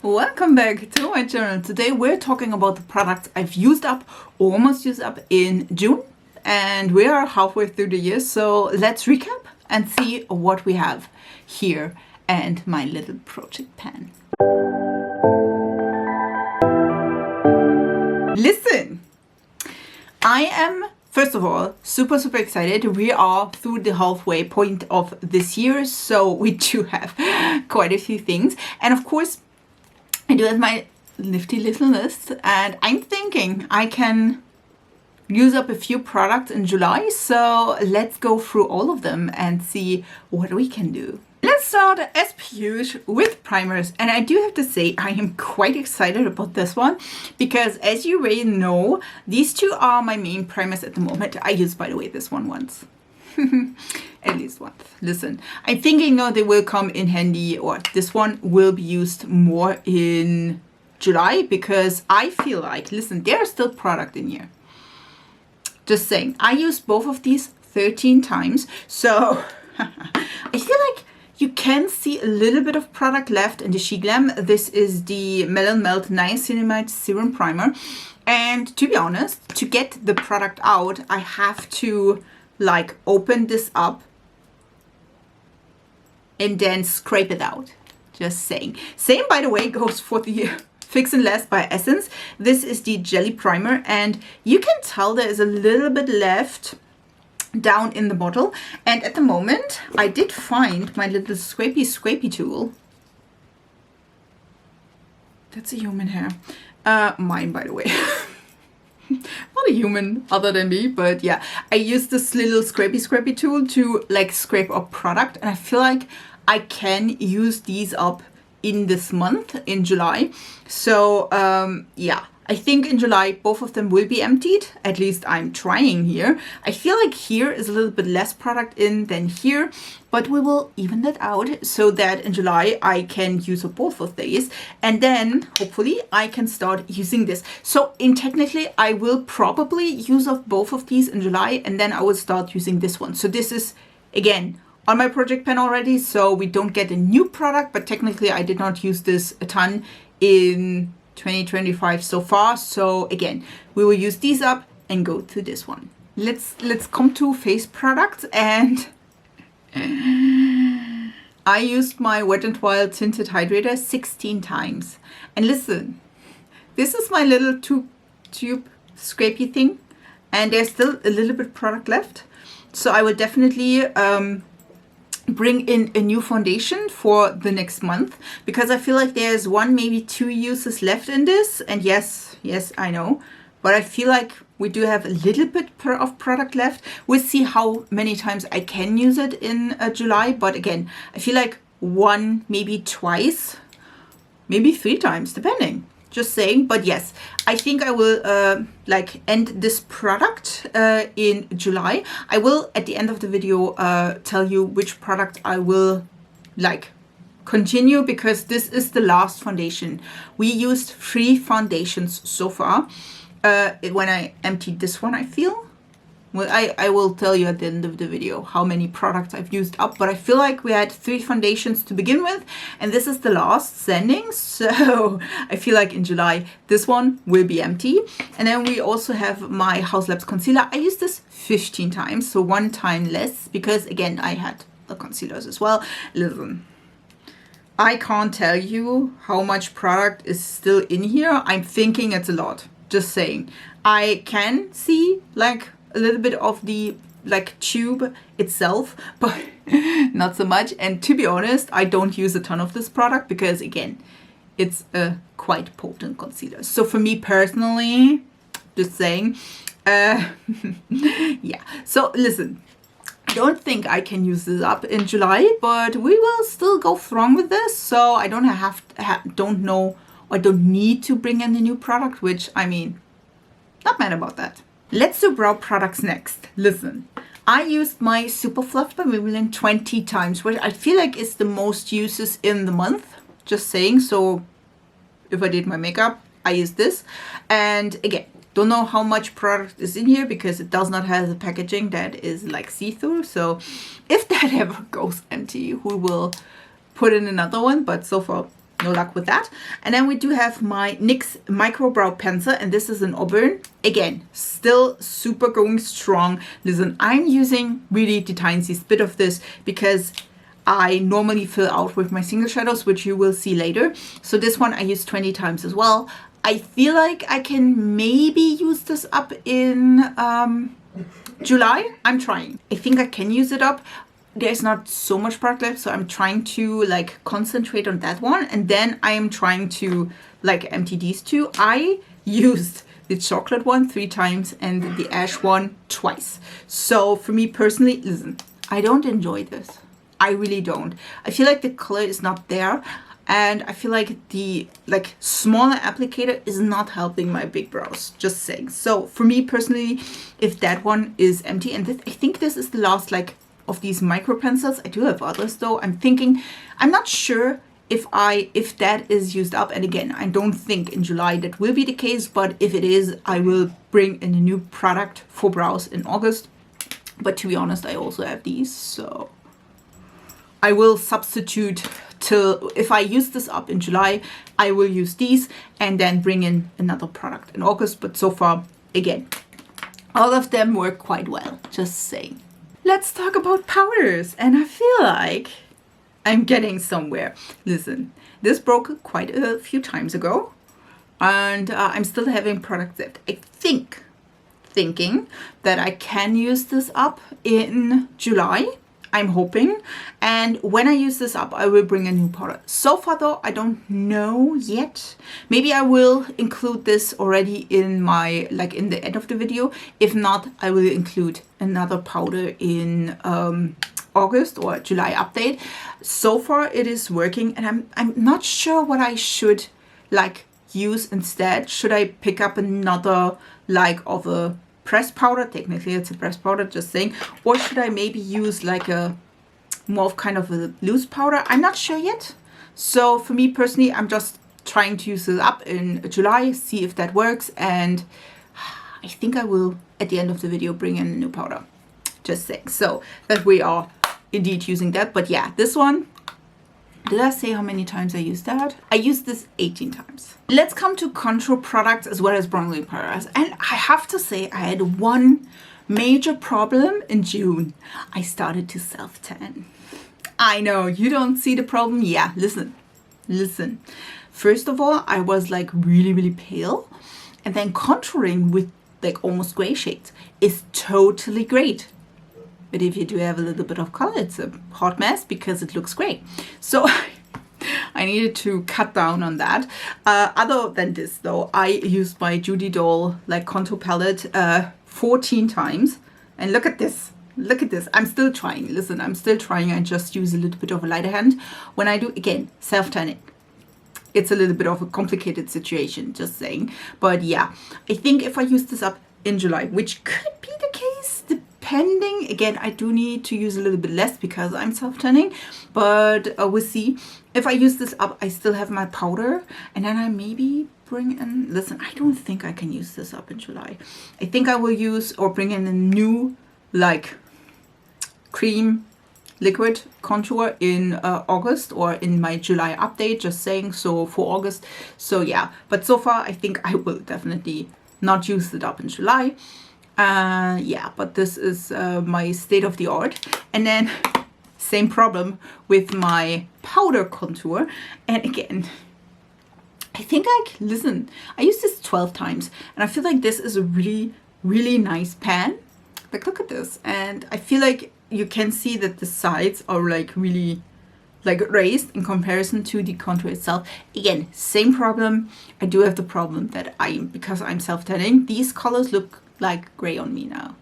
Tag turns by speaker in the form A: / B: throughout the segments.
A: Welcome back to my channel. Today we're talking about the products I've used up, almost used up in June, and we are halfway through the year, so let's recap and see what we have here and my little project pan. Listen, I am first of all super excited. We are through the halfway point of this year, so we do have quite a few things, and of course I do have my nifty little list, and I'm thinking I can use up a few products in July, so let's go through all of them and see what we can do. Let's start as per usual with primers, and I do have to say I am quite excited about this one because, as you may know, these two are my main primers at the moment. I used, by the way, this one once. At least once. Listen, I'm thinking now they will come in handy, or this one will be used more in July because I feel like, listen, there's still product in here. Just saying, I used both of these 13 times, so I feel like you can see a little bit of product left in the Sheglam. This is the Melon Melt Niacinamide Serum Primer, and to be honest, to get the product out, I have to like open this up and then scrape it out. Just saying. Same, by the way, goes for the Fix and Last by Essence. This is the Jelly Primer, and you can tell there is a little bit left down in the bottle. And at the moment, I did find my little scrapey tool. That's a human hair. Mine, by the way. Not a human other than me, but yeah, I use this little scrapey tool to like scrape up product, and I feel like I can use these up in this month, in July. So yeah, I think in July both of them will be emptied. At least I'm trying here. I feel like here is a little bit less product in than here, but we will even that out so that in July I can use up both of these, and then hopefully I can start using this. So technically I will probably use up both of these in July, and then I will start using this one. So this is again on my project pen already, so we don't get a new product, but technically I did not use this a ton in 2025 so far. So again, we will use these up and go to this one. Let's come to face products, and I used my Wet n Wild Tinted Hydrator 16 times. And listen, this is my little tube scrapey thing, and there's still a little bit product left. So I will definitely bring in a new foundation for the next month, because I feel like there's one, maybe two uses left in this. And yes, I know, but I feel like we do have a little bit of product left. We'll see how many times I can use it in July, but again, I feel like one, maybe twice, maybe 3 times, depending. Just saying. But yes, I think I will like end this product in July. I will at the end of the video tell you which product I will like continue, because this is the last foundation. We used 3 foundations so far. When I emptied this one, I feel, well, I will tell you at the end of the video how many products I've used up, but I feel like we had 3 foundations to begin with, and this is the last standing. So I feel like in July this one will be empty. And then we also have my House Labs concealer. I used this 15 times, so 1 time less, because again I had the concealers as well. Listen, I can't tell you how much product is still in here. I'm thinking it's a lot. Just saying. I can see like a little bit of the like tube itself, but not so much. And to be honest, I don't use a ton of this product because again, it's a quite potent concealer. So for me personally, just saying, yeah. So listen, I don't think I can use this up in July, but we will still go strong with this. So I don't don't know, or don't need to bring in a new product, which I mean, not mad about that. Let's do brow products next. Listen, I used my Super Fluff by Maybelline 20 times, which I feel like is the most uses in the month. Just saying. So if I did my makeup, I used this. And again, don't know how much product is in here because it does not have the packaging that is like see-through. So if that ever goes empty, we will put in another one. But so far, no luck with that. And then we do have my NYX Micro Brow Pencil, and this is an Auburn. Again, still super going strong. Listen, I'm using really the tiniest bit of this because I normally fill out with my single shadows, which you will see later. So this one I use 20 times as well. I feel like I can maybe use this up in July. I'm trying. I think I can use it up. There's not so much product left, so I'm trying to like concentrate on that one, and then I am trying to like empty these two. I used the chocolate one 3 times and the ash one twice. So for me personally, listen, I don't enjoy this. I really don't. I feel like the color is not there, and I feel like the like smaller applicator is not helping my big brows, just saying. So for me personally, if that one is empty, and this, I think this is the last like of these micro pencils. I do have others though. I'm not sure if that is used up, and again, I don't think in July that will be the case, but if it is, I will bring in a new product for brows in August. But to be honest, I also have these, so I will substitute till if I use this up in July, I will use these and then bring in another product in August. But so far, again, all of them work quite well, just saying. Let's talk about powders, and I feel like I'm getting somewhere. Listen, this broke quite a few times ago, and I'm still having products left. I thinking that I can use this up in July. I'm hoping, and when I use this up, I will bring a new powder. So far though, I don't know yet. Maybe I will include this already in my, like in the end of the video. If not, I will include another powder in August or July update. So far it is working, and I'm not sure what I should like use instead. Should I pick up another like of a pressed powder? Technically it's a pressed powder, just saying. Or should I maybe use like a more of kind of a loose powder? I'm not sure yet. So for me personally, I'm just trying to use this up in July, see if that works, and I think I will at the end of the video bring in a new powder, just saying, so that we are indeed using that. But yeah, this one, did I say how many times I used that? I used this 18 times. Let's come to contour products as well as bronzing powders. And I have to say, I had one major problem in June. I started to self-tan. I know, you don't see the problem. Yeah, listen. First of all, I was like really, really pale. And then contouring with like almost gray shades is totally great. But if you do have a little bit of color, it's a hot mess because it looks great. So I needed to cut down on that. Other than this though, I used my Judydoll like contour palette 14 times. And look at this. Look at this. I'm still trying. Listen, I'm still trying. I just use a little bit of a lighter hand. When I do, again, self-tanning, it's a little bit of a complicated situation, just saying. But yeah, I think if I use this up in July, which could be the case, depending, again, I do need to use a little bit less because I'm self-tanning, but we'll see. If I use this up, I still have my powder, and then I maybe bring in, listen, I don't think I can use this up in July. I think I will use or bring in a new like cream liquid contour in August or in my July update, just saying, so for August. So yeah, but so far I think I will definitely not use it up in July. Yeah, but this is my state of the art. And then same problem with my powder contour. And again, I think listen, I used this 12 times, and I feel like this is a really, really nice pan. Like, look at this. And I feel like you can see that the sides are like really like raised in comparison to the contour itself. Again, same problem. I do have the problem that because I'm self-tanning, these colors look like gray on me now.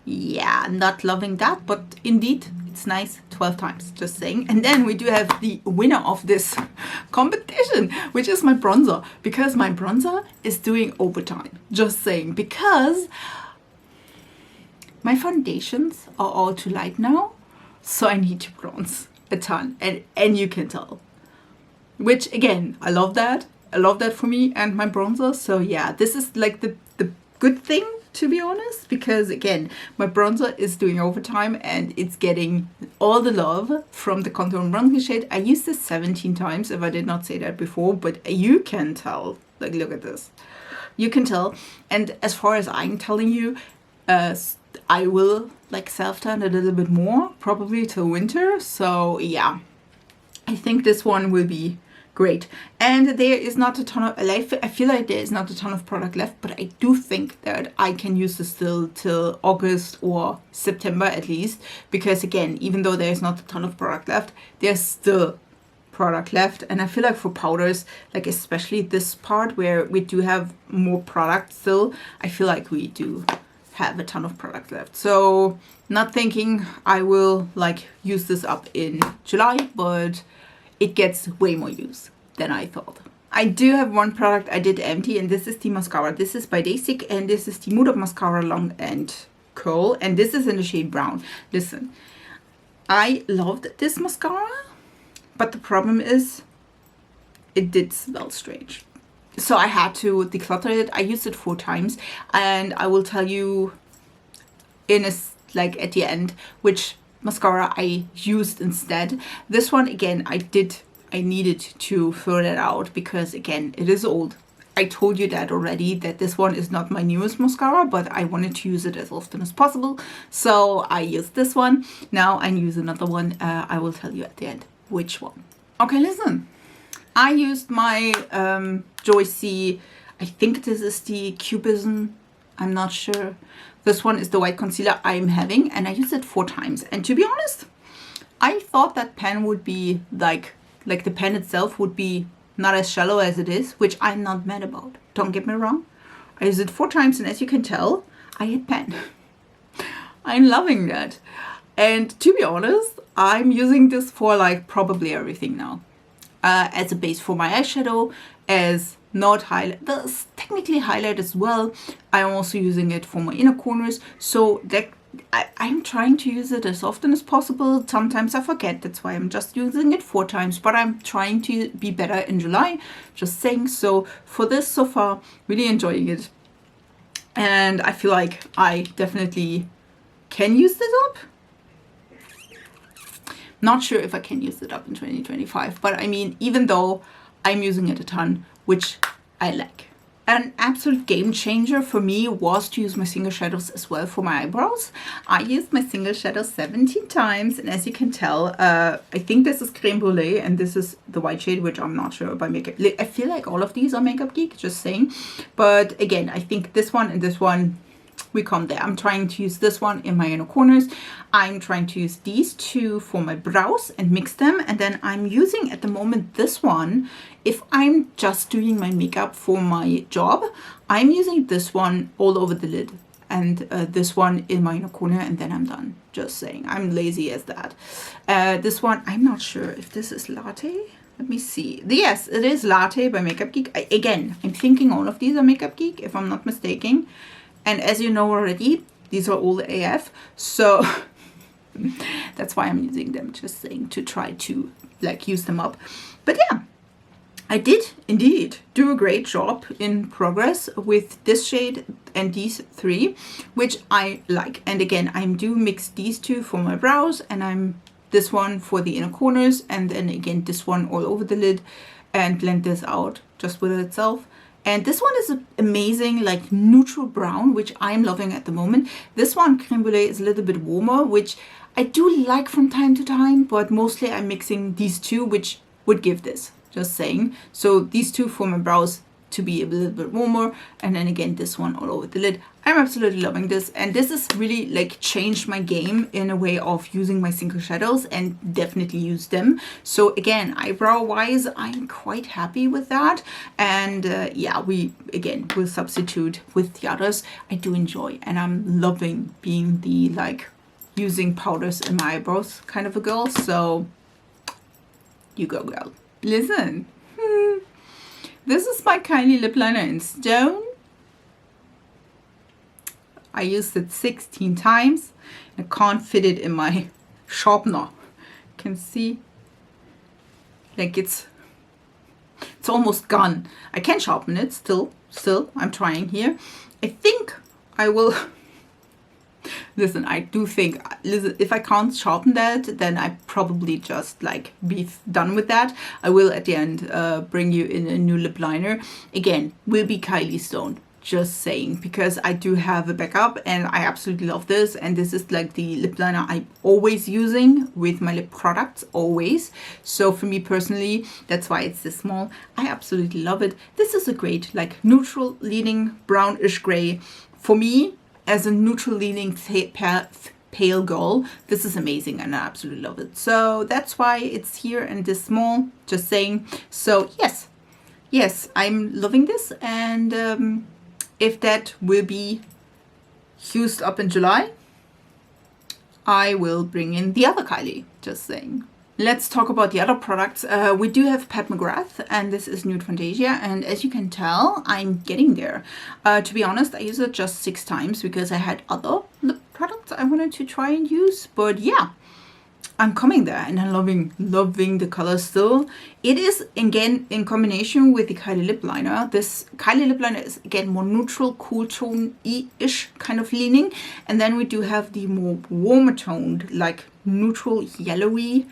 A: Yeah, not loving that, but indeed it's nice. 12 times, just saying. And then we do have the winner of this competition, which is my bronzer, because my bronzer is doing overtime, just saying, because my foundations are all too light now, so I need to bronze a ton, and you can tell, which again, I love that for me and my bronzer. So yeah, this is like the good thing to be honest, because again, my bronzer is doing overtime and it's getting all the love from the contour and bronzing shade. I used this 17 times, if I did not say that before, but you can tell. Like, look at this. You can tell. And as far as I'm telling you, I will like self-tan a little bit more, probably till winter. So yeah, I think this one will be great. And there is not a ton of, I feel like there is not a ton of product left, but I do think that I can use this still till August or September at least, because again, even though there is not a ton of product left, there's still product left. And I feel like for powders, like especially this part where we do have more product still, I feel like we do have a ton of product left. So not thinking I will like use this up in July, but it gets way more use than I thought. I do have one product I did empty, and this is the mascara. This is by Dasique, and this is the Mood Up Mascara Long and Curl, and this is in the shade brown. Listen, I loved this mascara, but the problem is it did smell strange. So I had to declutter it. I used it 4 times, and I will tell you in a, like at the end which mascara I used instead. This one, again, I needed to throw that out because again, it is old. I told you that already, that this one is not my newest mascara, but I wanted to use it as often as possible. So I used this one. Now I use another one. I will tell you at the end which one. Okay, listen. I used my Joycee, I think this is the Cubism, I'm not sure. This one is the white concealer I'm having, and I used it 4 times. And to be honest, I thought that pen would be like the pen itself would be not as shallow as it is, which I'm not mad about. Don't get me wrong. I used it 4 times, and as you can tell, I hit pen. I'm loving that. And to be honest, I'm using this for like probably everything now. As a base for my eyeshadow, as not highlight, that's technically highlight as well. I'm also using it for my inner corners, so that I'm trying to use it as often as possible. Sometimes I forget, that's why I'm just using it 4 times, but I'm trying to be better in July, just saying. So for this, so far, really enjoying it, and I feel like I definitely can use this up. Not sure if I can use it up in 2025, but I mean, even though I'm using it a ton, which I like. An absolute game changer for me was to use my single shadows as well for my eyebrows. I used my single shadows 17 times, and as you can tell, I think this is Creme Brulee, and this is the white shade, which I'm not sure by Makeup. I feel like all of these are Makeup Geek, just saying. But again, I think this one and this one, we come there. I'm trying to use this one in my inner corners. I'm trying to use these 2 for my brows and mix them. And then I'm using at the moment this one. If I'm just doing my makeup for my job, I'm using this one all over the lid. And this one in my inner corner, and then I'm done. Just saying. I'm lazy as that. This one, I'm not sure if this is Latte. Let me see. Yes, it is Latte by Makeup Geek. Again, I'm thinking all of these are Makeup Geek, if I'm not mistaken. And as you know already, these are all E.L.F. So that's why I'm using them, just saying, to try to like use them up. But yeah, I did indeed do a great job in progress with this shade and these 3, which I like. And again, I do mix these 2 for my brows, and I'm this one for the inner corners, and then again this one all over the lid, and blend this out just with itself. And this one is an amazing, like, neutral brown, which I'm loving at the moment. This one, Creme Brulee, is a little bit warmer, which I do like from time to time, but mostly I'm mixing these 2, which would give this, just saying. So these 2 for my brows to be a little bit warmer, and then again this one all over the lid. I'm absolutely loving this, and this has really like changed my game in a way of using my single shadows, and definitely use them. So again, eyebrow wise, I'm quite happy with that. And yeah, we'll substitute with the others. I do enjoy, and I'm loving being the like using powders in my eyebrows kind of a girl. So you go, girl. Listen, this is my Kylie lip liner in Stone. I used it 16 times. I can't fit it in my sharpener. You can see, like it's almost gone. I can sharpen it still. I'm trying here. I think I will listen, I do think, listen, if I can't sharpen that, then I probably just like be done with that. I will at the end bring you in a new lip liner. Again, will be Kylie Stone. Just saying, because I do have a backup and I absolutely love this, and this is like the lip liner I'm always using with my lip products, always. So for me personally, that's why it's this small. I absolutely love it. This is a great like neutral leaning brownish gray. For me, as a neutral leaning pale girl, this is amazing and I absolutely love it. So that's why it's here and this small, just saying. So yes, I'm loving this, and if that will be used up in July, I will bring in the other Kylie, just saying. Let's talk about the other products. We do have Pat McGrath, and this is Nude Fantasia, and as you can tell, I'm getting there. To be honest, I used it just 6 times because I had other lip products I wanted to try and use, but yeah, I'm coming there, and I'm loving the color still. It is again in combination with the Kylie lip liner. This Kylie lip liner is again more neutral, cool tone-ish kind of leaning, and then we do have the more warmer toned, like neutral yellowy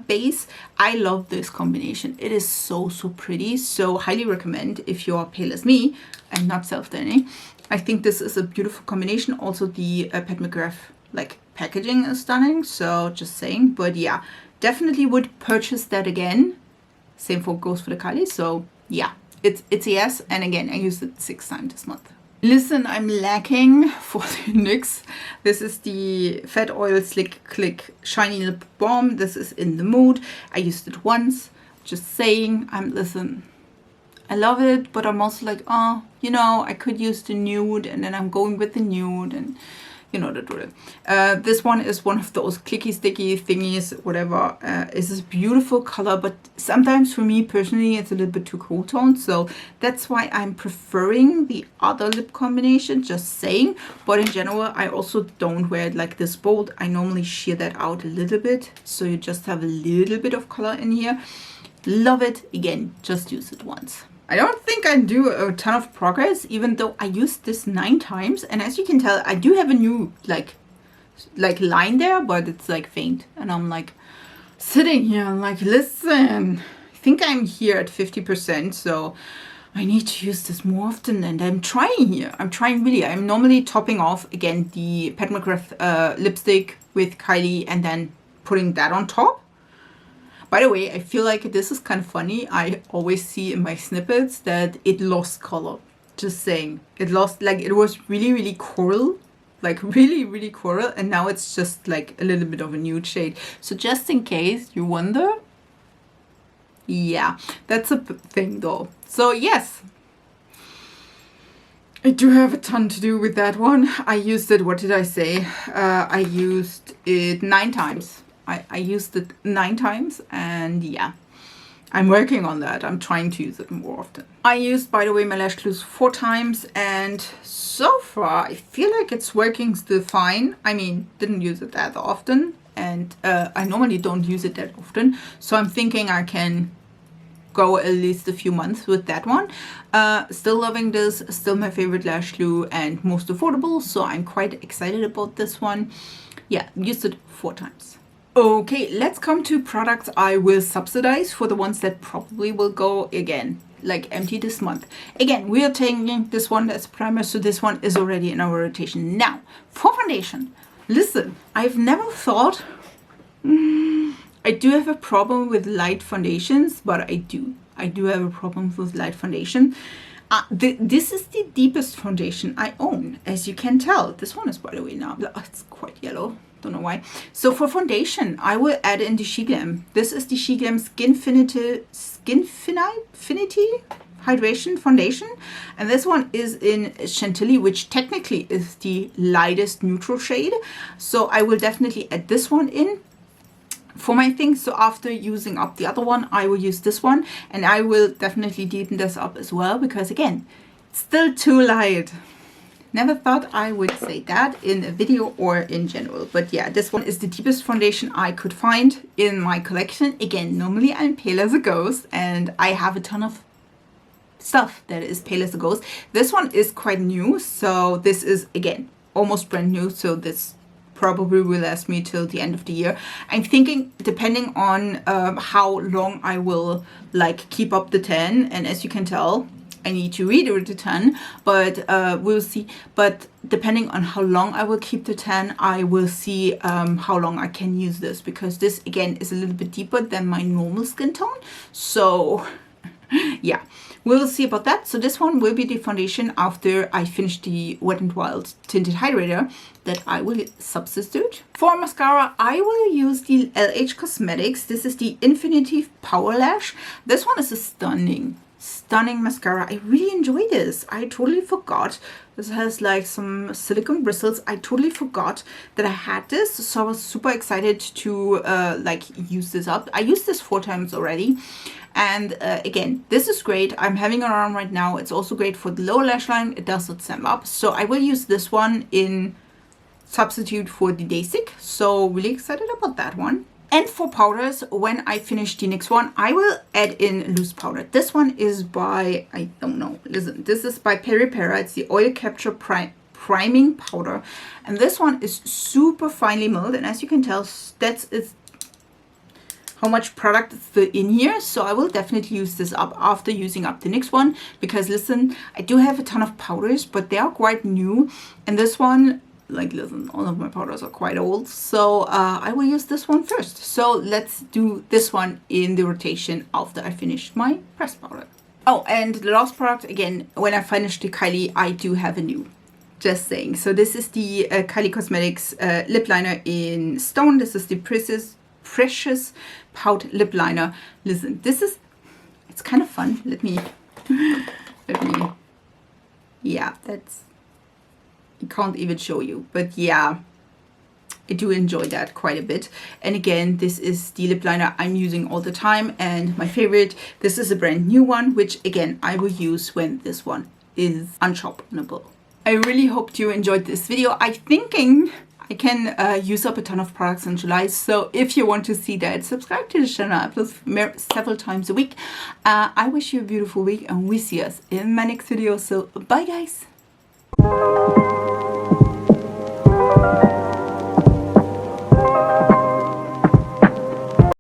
A: base. I love this combination. It is so pretty, so highly recommend if you are pale as me and not self-tanning. I think this is a beautiful combination. Also the Pat McGrath like packaging is stunning, so just saying. But yeah, definitely would purchase that again. Same goes for the Kylie. So yeah, it's a yes, and again I used it 6 times this month. Listen, I'm lacking for the NYX. This is the Fat Oil Slick Click Shiny Lip Balm. This is in the Mood. I used it once, just saying. Listen, I love it, but I'm also like, oh, you know, I could use the Nude, and then I'm going with the Nude, and you know the drill. This one is one of those clicky sticky thingies, whatever. It's this beautiful color, but sometimes for me personally it's a little bit too cool toned, so that's why I'm preferring the other lip combination, just saying. But in general, I also don't wear it like this bold. I normally sheer that out a little bit, so you just have a little bit of color in here. Love it. Again, just use it once. I don't think I do a ton of progress, even though I used this 9 times. And as you can tell, I do have a new like line there, but it's like faint. And I'm like sitting here, I'm like, listen, I think I'm here at 50%. So I need to use this more often. And I'm trying here. I'm trying really. I'm normally topping off again the Pat McGrath lipstick with Kylie and then putting that on top. By the way, I feel like this is kind of funny. I always see in my snippets that it lost color. Just saying. It lost, like, it was really coral. Like, really coral. And now it's just, like, a little bit of a nude shade. So just in case you wonder. Yeah, that's a thing, though. So, yes. I do have a ton to do with that one. I used it, what did I say? I used it 9 times. I used it 9 times, and yeah, I'm working on that. I'm trying to use it more often. I used, by the way, my Lash Glues 4 times, and so far I feel like it's working still fine. I mean, didn't use it that often, and I normally don't use it that often, so I'm thinking I can go at least a few months with that one. Still loving this, still my favorite lash glue and most affordable, so I'm quite excited about this one. Yeah, used it 4 times. Okay, let's come to products I will subsidize for the ones that probably will go again, like empty this month. Again, we are taking this one as primer, so this one is already in our rotation. Now, for foundation, listen, I've never thought, I do have a problem with light foundations, but I do have a problem with light foundation. This is the deepest foundation I own, as you can tell. This one is, by the way, now, it's quite yellow. Don't know why. So for foundation, I will add in the Sheglam. This is the Sheglam Skinfinity Hydration Foundation. And this one is in Chantilly, which technically is the lightest neutral shade. So I will definitely add this one in for my thing. So after using up the other one, I will use this one. And I will definitely deepen this up as well, because again, it's still too light. Never thought I would say that in a video or in general. But yeah, this one is the deepest foundation I could find in my collection. Again, normally I'm pale as a ghost and I have a ton of stuff that is pale as a ghost. This one is quite new, so this is again almost brand new, so this probably will last me till the end of the year. I'm thinking, depending on how long I will like keep up the tan, and as you can tell, I need to redo the tan, but we'll see. But depending on how long I will keep the tan, I will see how long I can use this, because this again is a little bit deeper than my normal skin tone. So yeah, we'll see about that. So this one will be the foundation after I finish the Wet n Wild Tinted Hydrator that I will substitute. For mascara, I will use the LH Cosmetics. This is the Infinity Power Lash. This one is a stunning mascara. I really enjoy this. I totally forgot. This has like some silicone bristles. I totally forgot that I had this, so I was super excited to like use this up. I used this 4 times already, and again, this is great. I'm having it on right now. It's also great for the lower lash line. It does not stand up, so I will use this one in substitute for the Dasique. So really excited about that one. And for powders, when I finish the next one, I will add in loose powder. This one is by, I don't know, listen, this is by Peripera. It's the Oil Capture Priming Powder. And this one is super finely milled. And as you can tell, that's how much product is in here. So I will definitely use this up after using up the next one. Because listen, I do have a ton of powders, but they are quite new. And this one, like listen, all of my powders are quite old, so I will use this one first. So let's do this one in the rotation after I finish my pressed powder. Oh, and the last product, again, when I finish the Kylie, I do have a new, just saying. So this is the Kylie Cosmetics lip liner in Stone. This is the Precious Pout lip liner. Listen, this is, it's kind of fun. Let me yeah, that's, I can't even show you, but yeah, I do enjoy that quite a bit. And again, this is the lip liner I'm using all the time, and my favorite. This is a brand new one, which again I will use when this one is unsharpenable. I really hope you enjoyed this video. I'm thinking I can use up a ton of products in July, so if you want to see that, subscribe to the channel. I upload several times a week. I wish you a beautiful week, and we see us in my next video. So bye guys.